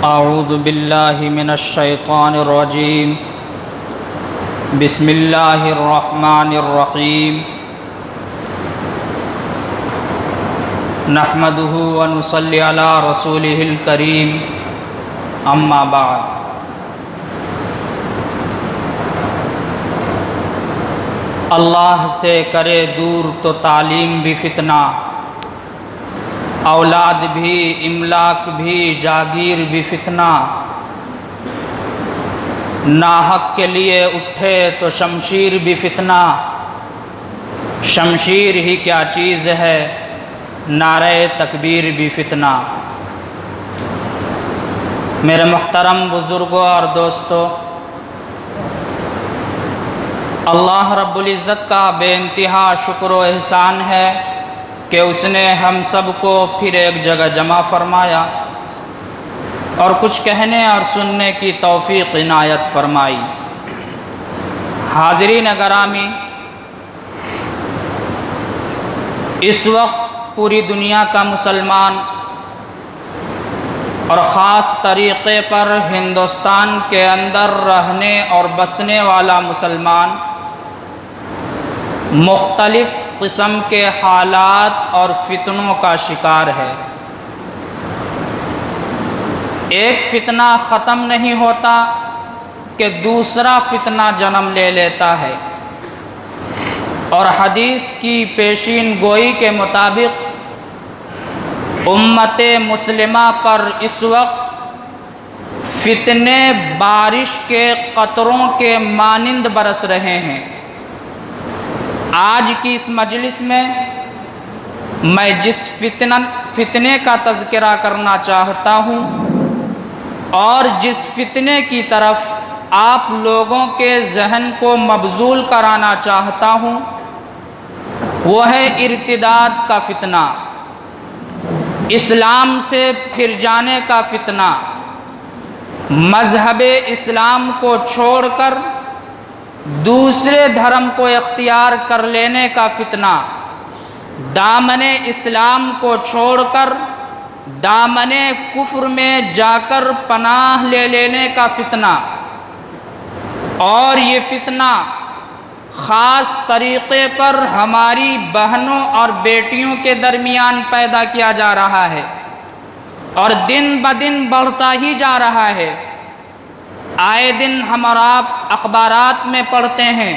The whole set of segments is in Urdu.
اعوذ باللہ من الشیطان الرجیم بسم اللہ الرحمن الرحیم نحمدہ ونصلی علی رسولہ الکریم اما بعد۔ اللہ سے کرے دور تو تعلیم بھی فتنہ، اولاد بھی املاک بھی جاگیر بھی فتنہ، ناحق کے لیے اٹھے تو شمشیر بھی فتنہ، شمشیر ہی کیا چیز ہے نعرہ تکبیر بھی فتنہ۔ میرے محترم بزرگوں اور دوستو، اللہ رب العزت کا بے انتہا شکر و احسان ہے کہ اس نے ہم سب کو پھر ایک جگہ جمع فرمایا اور کچھ کہنے اور سننے کی توفیق عنایت فرمائی۔ حاضرین گرامی، اس وقت پوری دنیا کا مسلمان اور خاص طریقے پر ہندوستان کے اندر رہنے اور بسنے والا مسلمان مختلف قسم کے حالات اور فتنوں کا شکار ہے۔ ایک فتنہ ختم نہیں ہوتا کہ دوسرا فتنہ جنم لے لیتا ہے، اور حدیث کی پیشین گوئی کے مطابق امت مسلمہ پر اس وقت فتنے بارش کے قطروں کے مانند برس رہے ہیں۔ آج کی اس مجلس میں جس فتنے کا تذکرہ کرنا چاہتا ہوں اور جس فتنے کی طرف آپ لوگوں کے ذہن کو مبذول کرانا چاہتا ہوں وہ ہے ارتداد کا فتنہ، اسلام سے پھر جانے کا فتنہ، مذہب اسلام کو چھوڑ کر دوسرے دھرم کو اختیار کر لینے کا فتنہ، دامن اسلام کو چھوڑ کر دامن کفر میں جا کر پناہ لے لینے کا فتنہ۔ اور یہ فتنہ خاص طریقے پر ہماری بہنوں اور بیٹیوں کے درمیان پیدا کیا جا رہا ہے اور دن بدن بڑھتا ہی جا رہا ہے۔ آئے دن ہم اور آپ اخبارات میں پڑھتے ہیں،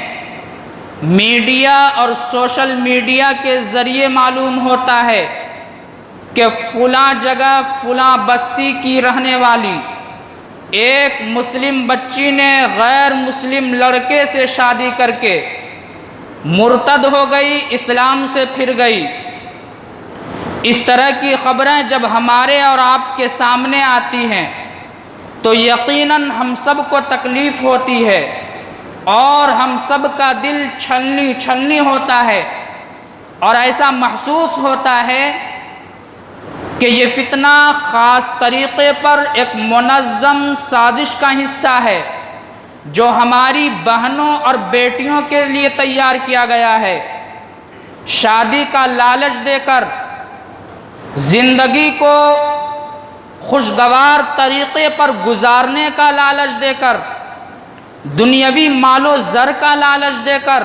میڈیا اور سوشل میڈیا کے ذریعے معلوم ہوتا ہے کہ فلاں جگہ فلاں بستی کی رہنے والی ایک مسلم بچی نے غیر مسلم لڑکے سے شادی کر کے مرتد ہو گئی، اسلام سے پھر گئی۔ اس طرح کی خبریں جب ہمارے اور آپ کے سامنے آتی ہیں تو یقیناً ہم سب کو تکلیف ہوتی ہے اور ہم سب کا دل چھلنی چھلنی ہوتا ہے، اور ایسا محسوس ہوتا ہے کہ یہ فتنہ خاص طریقے پر ایک منظم سازش کا حصہ ہے جو ہماری بہنوں اور بیٹیوں کے لیے تیار کیا گیا ہے۔ شادی کا لالچ دے کر، زندگی کو خوشگوار طریقے پر گزارنے کا لالچ دے کر، دنیاوی مال و زر کا لالچ دے کر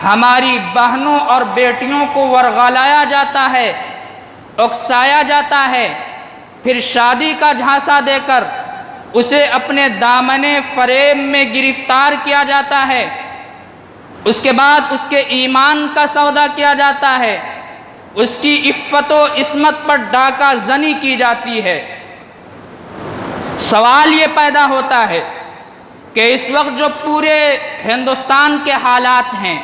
ہماری بہنوں اور بیٹیوں کو ورغلایا جاتا ہے، اکسایا جاتا ہے، پھر شادی کا جھانسا دے کر اسے اپنے دامن فریب میں گرفتار کیا جاتا ہے، اس کے بعد اس کے ایمان کا سودا کیا جاتا ہے، اس کی عفت و عصمت پر ڈاکہ زنی کی جاتی ہے۔ سوال یہ پیدا ہوتا ہے کہ اس وقت جو پورے ہندوستان کے حالات ہیں،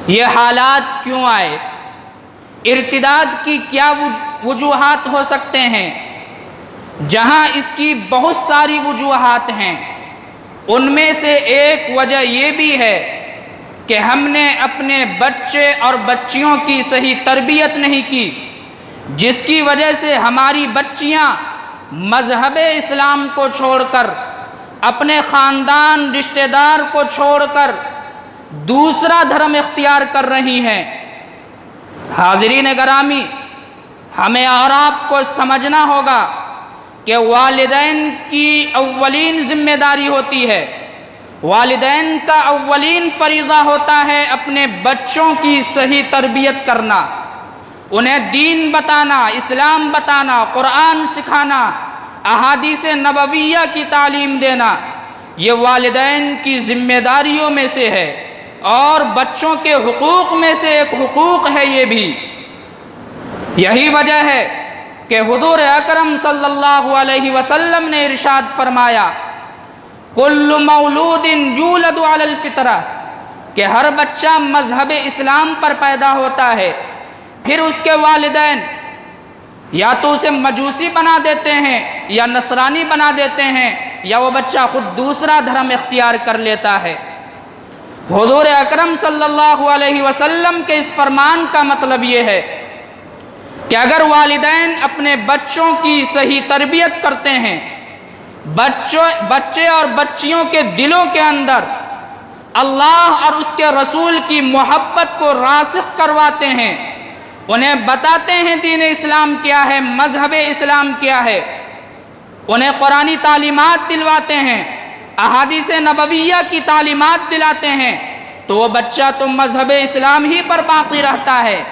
یہ حالات کیوں آئے؟ ارتداد کی کیا وجوہات ہو سکتے ہیں؟ جہاں اس کی بہت ساری وجوہات ہیں، ان میں سے ایک وجہ یہ بھی ہے کہ ہم نے اپنے بچے اور بچیوں کی صحیح تربیت نہیں کی، جس کی وجہ سے ہماری بچیاں مذہب اسلام کو چھوڑ کر، اپنے خاندان رشتہ دار کو چھوڑ کر دوسرا دھرم اختیار کر رہی ہیں۔ حاضرین گرامی، ہمیں اور آپ کو سمجھنا ہوگا کہ والدین کی اولین ذمہ داری ہوتی ہے، والدین کا اولین فریضہ ہوتا ہے اپنے بچوں کی صحیح تربیت کرنا، انہیں دین بتانا، اسلام بتانا، قرآن سکھانا، احادیث نبویہ کی تعلیم دینا، یہ والدین کی ذمہ داریوں میں سے ہے اور بچوں کے حقوق میں سے ایک حقوق ہے یہ بھی۔ یہی وجہ ہے کہ حضور اکرم صلی اللہ علیہ وسلم نے ارشاد فرمایا کل مولود یولد علی الفطرہ، کہ ہر بچہ مذہب اسلام پر پیدا ہوتا ہے، پھر اس کے والدین یا تو اسے مجوسی بنا دیتے ہیں یا نصرانی بنا دیتے ہیں یا وہ بچہ خود دوسرا دھرم اختیار کر لیتا ہے۔ حضور اکرم صلی اللہ علیہ وسلم کے اس فرمان کا مطلب یہ ہے کہ اگر والدین اپنے بچوں کی صحیح تربیت کرتے ہیں، بچے اور بچیوں کے دلوں کے اندر اللہ اور اس کے رسول کی محبت کو راسخ کرواتے ہیں، انہیں بتاتے ہیں دین اسلام کیا ہے، مذہب اسلام کیا ہے، انہیں قرآنی تعلیمات دلواتے ہیں، احادیث نبویہ کی تعلیمات دلاتے ہیں، تو وہ بچہ تو مذہب اسلام ہی پر باقی رہتا ہے۔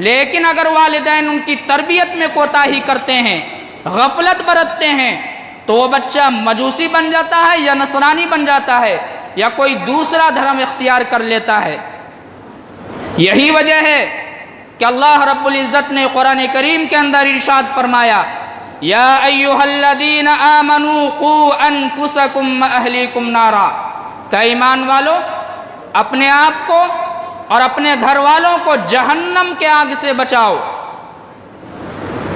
لیکن اگر والدین ان کی تربیت میں کوتاہی کرتے ہیں، غفلت برتتے ہیں، تو وہ بچہ مجوسی بن جاتا ہے یا نصرانی بن جاتا ہے یا کوئی دوسرا دھرم اختیار کر لیتا ہے۔ یہی وجہ ہے کہ اللہ رب العزت نے قرآن کریم کے اندر ارشاد فرمایا یا ایھا الذین آمنوا قوا انفسکم واہلیکم نارا، کہ ایمان والو اپنے آپ کو اور اپنے گھر والوں کو جہنم کے آگ سے بچاؤ۔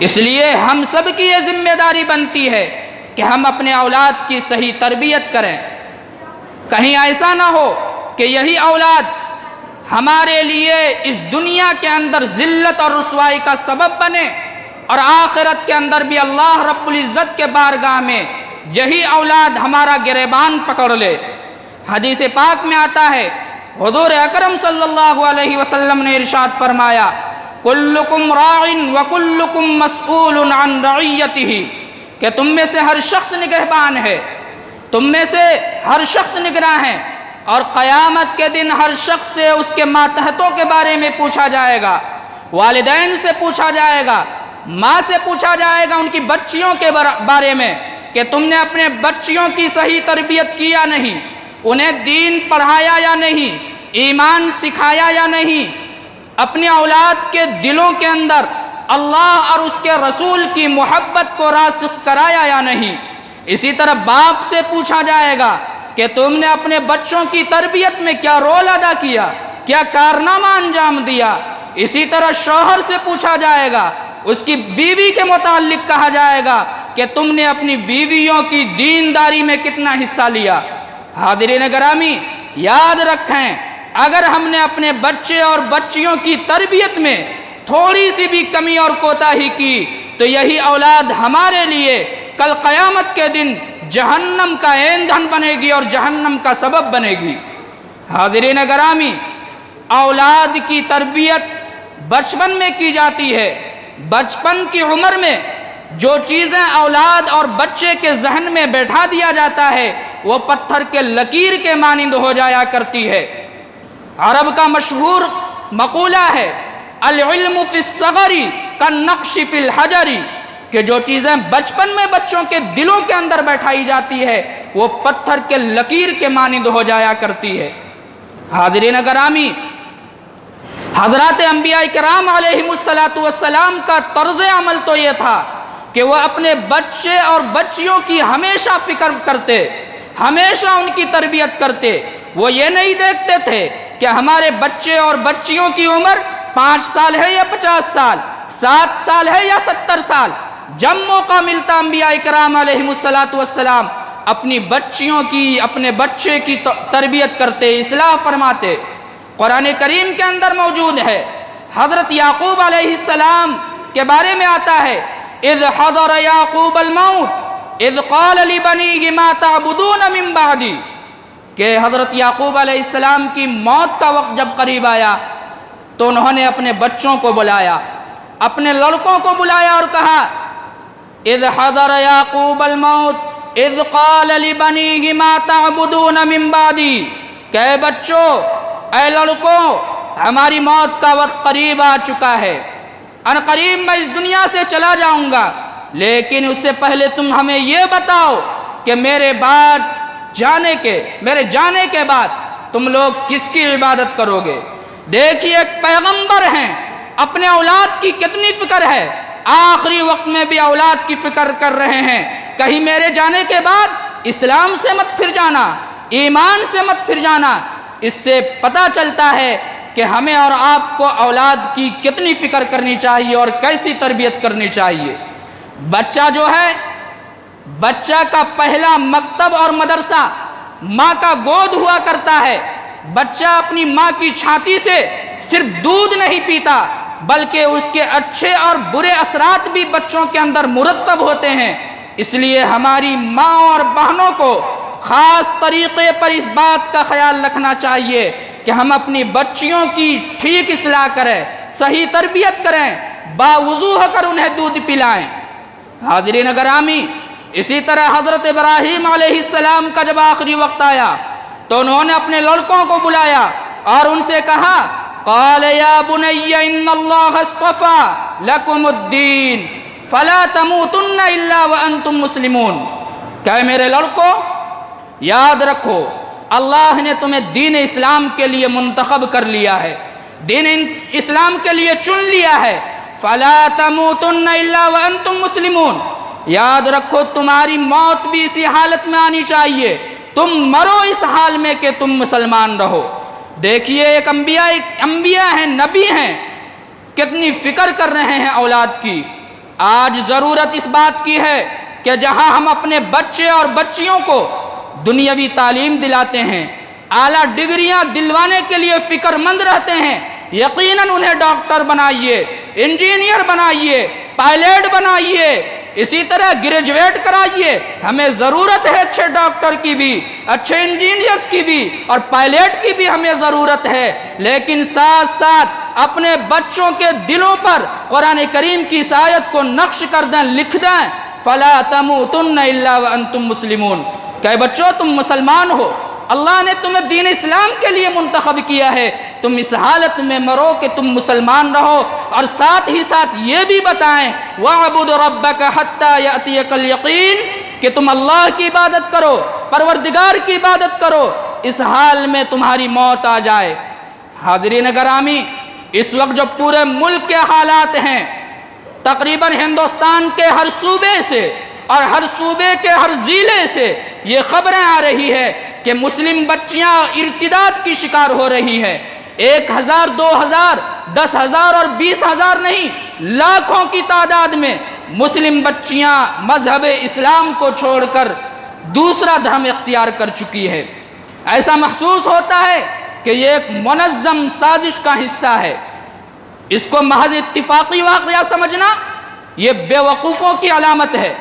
اس لیے ہم سب کی یہ ذمہ داری بنتی ہے کہ ہم اپنے اولاد کی صحیح تربیت کریں، کہیں ایسا نہ ہو کہ یہی اولاد ہمارے لیے اس دنیا کے اندر ذلت اور رسوائی کا سبب بنے اور آخرت کے اندر بھی اللہ رب العزت کے بارگاہ میں یہی اولاد ہمارا گریبان پکڑ لے۔ حدیث پاک میں آتا ہے حضور اکرم صلی اللہ علیہ وسلم نے ارشاد فرمایا کلکم راع وکلکم مسئول عن رعیتہ، کہ تم میں سے ہر شخص نگہبان ہے، تم میں سے ہر شخص نگراں ہے، اور قیامت کے دن ہر شخص سے اس کے ماتحتوں کے بارے میں پوچھا جائے گا، والدین سے پوچھا جائے گا، ماں سے پوچھا جائے گا ان کی بچیوں کے بارے میں کہ تم نے اپنے بچیوں کی صحیح تربیت کی یا نہیں، انہیں دین پڑھایا یا نہیں، ایمان سکھایا یا نہیں، اپنے اولاد کے دلوں کے اندر اللہ اور اس کے رسول کی محبت کو راسخ کرایا یا نہیں۔ اسی طرح باپ سے پوچھا جائے گا کہ تم نے اپنے بچوں کی تربیت میں کیا رول ادا کیا، کیا کارنامہ انجام دیا۔ اسی طرح شوہر سے پوچھا جائے گا، اس کی بیوی کے متعلق کہا جائے گا کہ تم نے اپنی بیویوں کی دینداری میں کتنا حصہ لیا۔ حاضرین گرامی، یاد رکھیں اگر ہم نے اپنے بچے اور بچیوں کی تربیت میں تھوڑی سی بھی کمی اور کوتاہی کی تو یہی اولاد ہمارے لیے کل قیامت کے دن جہنم کا ایندھن بنے گی اور جہنم کا سبب بنے گی۔ حاضرین گرامی، اولاد کی تربیت بچپن میں کی جاتی ہے۔ بچپن کی عمر میں جو چیزیں اولاد اور بچے کے ذہن میں بیٹھا دیا جاتا ہے وہ پتھر کے لکیر کے مانند ہو جایا کرتی ہے۔ عرب کا مشہور مقولہ ہے العلم فی الصغر کالنقش فی الحجر، کہ جو چیزیں بچپن میں بچوں کے دلوں کے اندر بیٹھائی جاتی ہے وہ پتھر کے لکیر کے مانند ہو جایا کرتی ہے۔ حاضرین گرامی، حضرات انبیاء کرام علیہم السلام کا طرز عمل تو یہ تھا کہ وہ اپنے بچے اور بچیوں کی ہمیشہ فکر کرتے، ہمیشہ ان کی تربیت کرتے۔ وہ یہ نہیں دیکھتے تھے کہ ہمارے بچے اور بچیوں کی عمر 5 سال ہے یا 50 سال، 7 سال ہے یا 70 سال۔ جب موقع ملتا انبیاء کرام علیہم السلام اپنی بچیوں کی، اپنے بچے کی تربیت کرتے، اصلاح فرماتے۔ قرآن کریم کے اندر موجود ہے، حضرت یعقوب علیہ السلام کے بارے میں آتا ہے اذ حضر یعقوب الموت اذ قال لبنیہ ما تعبدون من بعدی، کہ حضرت یعقوب علیہ السلام کی موت کا وقت جب قریب آیا تو انہوں نے اپنے بچوں کو بلایا، اپنے لڑکوں کو بلایا اور کہا اذ حضر یعقوب الموت اذ قال لبنیہ ما تعبدون من بعدی، کہ اے بچوں، اے لڑکوں، ہماری موت کا وقت قریب آ چکا ہے، ان قریب میں اس دنیا سے چلا جاؤں گا، لیکن اس سے پہلے تم ہمیں یہ بتاؤ کہ میرے جانے کے بعد تم لوگ کس کی عبادت کرو گے۔ دیکھیے ایک پیغمبر ہیں، اپنے اولاد کی کتنی فکر ہے، آخری وقت میں بھی اولاد کی فکر کر رہے ہیں، کہیں میرے جانے کے بعد اسلام سے مت پھر جانا، ایمان سے مت پھر جانا۔ اس سے پتہ چلتا ہے کہ ہمیں اور آپ کو اولاد کی کتنی فکر کرنی چاہیے اور کیسی تربیت کرنی چاہیے۔ بچہ جو ہے، بچہ کا پہلا مکتب اور مدرسہ ماں کا گود ہوا کرتا ہے۔ بچہ اپنی ماں کی چھاتی سے صرف دودھ نہیں پیتا، بلکہ اس کے اچھے اور برے اثرات بھی بچوں کے اندر مرتب ہوتے ہیں۔ اس لیے ہماری ماں اور بہنوں کو خاص طریقے پر اس بات کا خیال رکھنا چاہیے کہ ہم اپنی بچیوں کی ٹھیک اصلاح کریں، صحیح تربیت کریں، باوضو ہو کر انہیں دودھ پلائیں۔ حاضرین گرامی، اسی طرح حضرت ابراہیم علیہ السلام کا جب آخری وقت آیا تو انہوں نے اپنے لڑکوں کو بلایا اور ان سے کہا، قال یا بنی ان اللہ اصطفى لکم الدین فلا تموتن الا وانتم مسلمون، کہ میرے لڑکوں یاد رکھو اللہ نے تمہیں دین اسلام کے لیے منتخب کر لیا ہے، دین اسلام کے لیے چن لیا ہے۔ فلا تموتن الا وانتم مسلمون، یاد رکھو تمہاری موت بھی اسی حالت میں آنی چاہیے، تم مرو اس حال میں کہ تم مسلمان رہو۔ دیکھیے ایک انبیاء ہیں، نبی ہیں، کتنی فکر کر رہے ہیں اولاد کی۔ آج ضرورت اس بات کی ہے کہ جہاں ہم اپنے بچے اور بچیوں کو دنیاوی تعلیم دلاتے ہیں، اعلیٰ ڈگریاں دلوانے کے لیے فکر مند رہتے ہیں، یقیناً انہیں ڈاکٹر بنائیے، انجینئر بنائیے، پائلٹ بنائیے، اسی طرح گریجویٹ کرائیے۔ ہمیں ضرورت ہے اچھے ڈاکٹر کی بھی، اچھے انجینئرز کی بھی اور پائلٹ کی بھی ہمیں ضرورت ہے، لیکن ساتھ ساتھ اپنے بچوں کے دلوں پر قرآن کریم کی اس آیت کو نقش کر دیں، لکھ دیں، فلا تموتن الا وانتم مسلمون، کہ بچوں تم مسلمان ہو، اللہ نے تمہیں دین اسلام کے لیے منتخب کیا ہے، تم اس حالت میں مرو کہ تم مسلمان رہو، اور ساتھ ہی ساتھ یہ بھی بتائیں وَاعْبُدْ رَبَّكَ حَتَّى يَأْتِيَكَ الْيَقِينُ، کہ تم اللہ کی عبادت کرو، پروردگار کی عبادت کرو اس حال میں تمہاری موت آ جائے۔ حاضرین گرامی، اس وقت جو پورے ملک کے حالات ہیں، تقریباً ہندوستان کے ہر صوبے سے اور ہر صوبے کے ہر ضلع سے یہ خبریں آ رہی ہے کہ مسلم بچیاں ارتداد کی شکار ہو رہی ہیں۔ 1000 2000 10,000 اور 20,000 نہیں، لاکھوں کی تعداد میں مسلم بچیاں مذہب اسلام کو چھوڑ کر دوسرا دھرم اختیار کر چکی ہے۔ ایسا محسوس ہوتا ہے کہ یہ ایک منظم سازش کا حصہ ہے۔ اس کو محض اتفاقی واقعہ سمجھنا یہ بے وقوفوں کی علامت ہے۔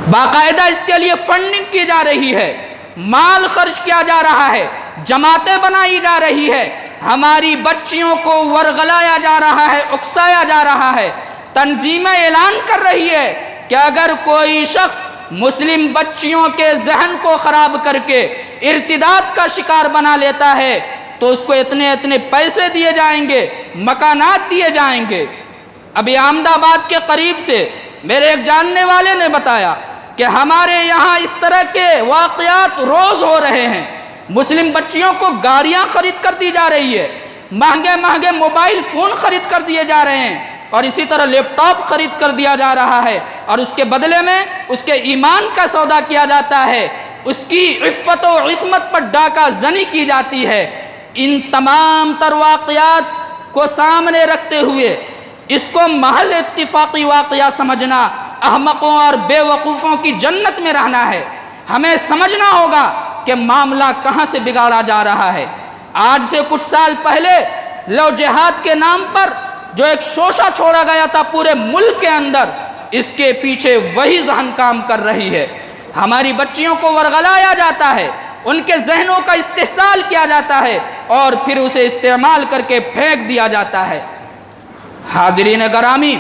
باقاعدہ اس کے لیے فنڈنگ کی جا رہی ہے، مال خرچ کیا جا رہا ہے، جماعتیں بنائی جا رہی ہے، ہماری بچیوں کو ورغلایا جا رہا ہے، اکسایا جا رہا ہے۔ تنظیمیں اعلان کر رہی ہے کہ اگر کوئی شخص مسلم بچیوں کے ذہن کو خراب کر کے ارتداد کا شکار بنا لیتا ہے تو اس کو اتنے پیسے دیے جائیں گے، مکانات دیے جائیں گے۔ ابھی احمد آباد کے قریب سے میرے ایک جاننے والے نے بتایا کہ ہمارے یہاں اس طرح کے واقعات روز ہو رہے ہیں، مسلم بچیوں کو گاڑیاں خرید کر دی جا رہی ہے، مہنگے موبائل فون خرید کر دیے جا رہے ہیں، اور اسی طرح لیپ ٹاپ خرید کر دیا جا رہا ہے، اور اس کے بدلے میں اس کے ایمان کا سودا کیا جاتا ہے، اس کی عفت و عصمت پر ڈاکہ زنی کی جاتی ہے۔ ان تمام تر واقعات کو سامنے رکھتے ہوئے اس کو محض اتفاقی واقعہ سمجھنا احمقوں اور بے وقوفوں کی جنت میں رہنا ہے۔ ہمیں سمجھنا ہوگا کہ معاملہ کہاں سے بگاڑا جا رہا ہے۔ آج سے کچھ سال پہلے لو جہاد کے نام پر جو ایک شوشہ چھوڑا گیا تھا پورے ملک کے اندر، اس کے پیچھے وہی ذہن کام کر رہی ہے۔ ہماری بچیوں کو ورغلایا جاتا ہے، ان کے ذہنوں کا استحصال کیا جاتا ہے اور پھر اسے استعمال کر کے پھینک دیا جاتا ہے۔ حاضرین گرامی،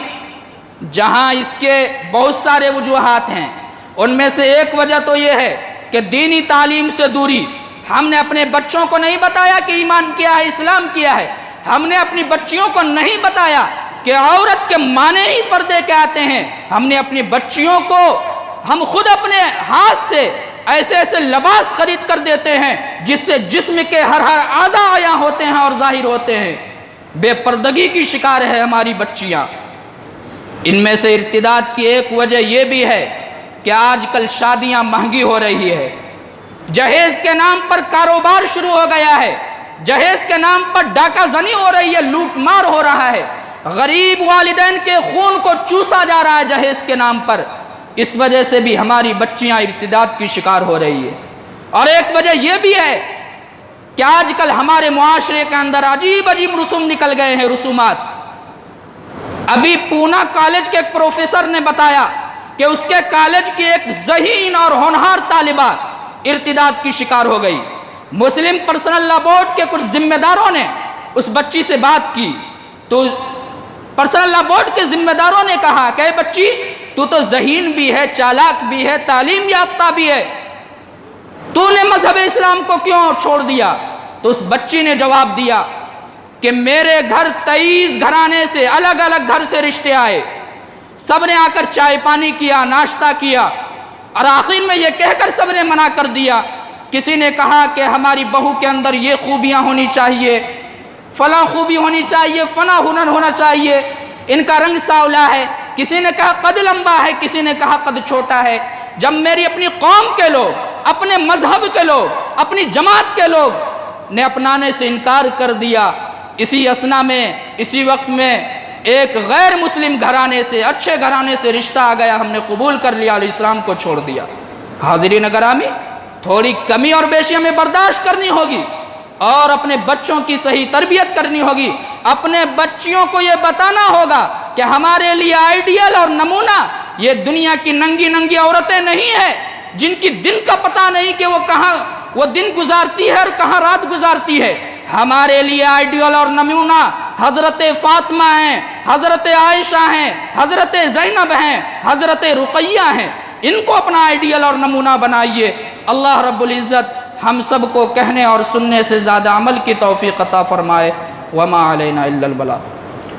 جہاں اس کے بہت سارے وجوہات ہیں، ان میں سے ایک وجہ تو یہ ہے کہ دینی تعلیم سے دوری۔ ہم نے اپنے بچوں کو نہیں بتایا کہ ایمان کیا ہے، اسلام کیا ہے۔ ہم نے اپنی بچیوں کو نہیں بتایا کہ عورت کے معنی ہی پردے کے آتے ہیں۔ ہم نے اپنی بچیوں کو ہم خود اپنے ہاتھ سے ایسے ایسے لباس خرید کر دیتے ہیں جس سے جسم کے ہر اعضاء عیاں ہوتے ہیں اور ظاہر ہوتے ہیں۔ بے پردگی کی شکار ہے ہماری بچیاں۔ ان میں سے ارتداد کی ایک وجہ یہ بھی ہے کہ آج کل شادیاں مہنگی ہو رہی ہے، جہیز کے نام پر کاروبار شروع ہو گیا ہے، جہیز کے نام پر ڈاکہ زنی ہو رہی ہے، لوٹ مار ہو رہا ہے، غریب والدین کے خون کو چوسا جا رہا ہے جہیز کے نام پر۔ اس وجہ سے بھی ہماری بچیاں ارتداد کی شکار ہو رہی ہے۔ اور ایک وجہ یہ بھی ہے کہ آج کل ہمارے معاشرے کے اندر عجیب عجیب رسوم نکل گئے ہیں، رسومات۔ ابھی پونا کالج کے ایک پروفیسر نے بتایا کہ اس کے کالج کی ایک ذہین اور ہونہار طالبہ ارتداد کی شکار ہو گئی۔ مسلم پرسنل لا بورڈ کے کچھ ذمہ داروں نے اس بچی سے بات کی تو پرسنل لا بورڈ کے ذمہ داروں نے کہا کہ اے بچی، تو ذہین بھی ہے، چالاک بھی ہے، تعلیم یافتہ بھی ہے، تو نے مذہب اسلام کو کیوں چھوڑ دیا؟ تو اس بچی نے جواب دیا کہ میرے گھر 23 گھرانے سے، الگ الگ گھر سے رشتے آئے، سب نے آ کر چائے پانی کیا، ناشتہ کیا، اور آخر میں یہ کہہ کر سب نے منع کر دیا۔ کسی نے کہا کہ ہماری بہو کے اندر یہ خوبیاں ہونی چاہیے، فلاں خوبی ہونی چاہیے، فلاں ہنر ہونا چاہیے، ان کا رنگ سانولا ہے، کسی نے کہا قد لمبا ہے، کسی نے کہا قد چھوٹا ہے۔ جب میری اپنی قوم کے لوگ، اپنے مذہب کے لوگ، اپنی جماعت کے لوگ نے اپنانے سے انکار کر دیا، اسی اثنا میں، اسی وقت میں ایک غیر مسلم گھرانے سے، اچھے گھرانے سے رشتہ آ گیا، ہم نے قبول کر لیا اور اسلام کو چھوڑ دیا۔ حاضرین گرامی، تھوڑی کمی اور بیشی ہمیں برداشت کرنی ہوگی اور اپنے بچوں کی صحیح تربیت کرنی ہوگی۔ اپنے بچیوں کو یہ بتانا ہوگا کہ ہمارے لیے آئیڈیل اور نمونہ یہ دنیا کی ننگی ننگی عورتیں نہیں ہیں جن کی دن کا پتہ نہیں کہ وہ کہاں وہ دن گزارتی ہے اور کہاں رات گزارتی ہے۔ ہمارے لیے آئیڈیل اور نمونہ حضرت فاطمہ ہیں، حضرت عائشہ ہیں، حضرت زینب ہیں، حضرت رقیہ ہیں۔ ان کو اپنا آئیڈیل اور نمونہ بنائیے۔ اللہ رب العزت ہم سب کو کہنے اور سننے سے زیادہ عمل کی توفیق عطا فرمائے۔ وما علینا الا البلاغ۔